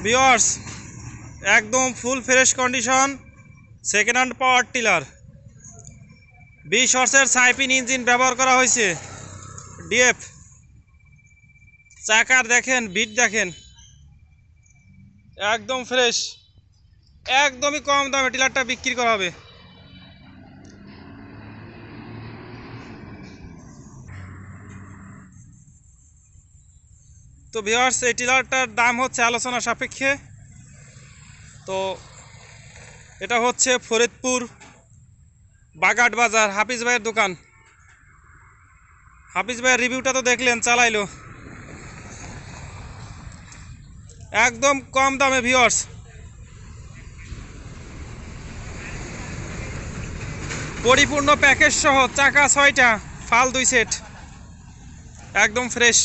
Viewers একদম full fresh condition second hand power tiller 20 হর্সের সাইপিন ইঞ্জিন ব্যবহার করা হয়েছে। ডিএফ চাকার দেখেন, বিট দেখেন, একদম ফ্রেশ, একদমই কম দামে টিলারটা বিক্রি করা হবে। তো ভিউয়ার্স এই টিলারটার দাম হচ্ছে আলোচনা সাপেক্ষে। তো এটা হচ্ছে ফরিদপুর বাগাট বাজার হাফিজ ভাইয়ের দোকান। হাফিজ ভাইয়ের রিভিউটা তো দেখলেন, চালাইলো একদম কম দামে। ভিউয়ার্স পরিপূর্ণ প্যাকেজ সহ চাকা 6টা, ফাল 2 সেট, একদম ফ্রেশ।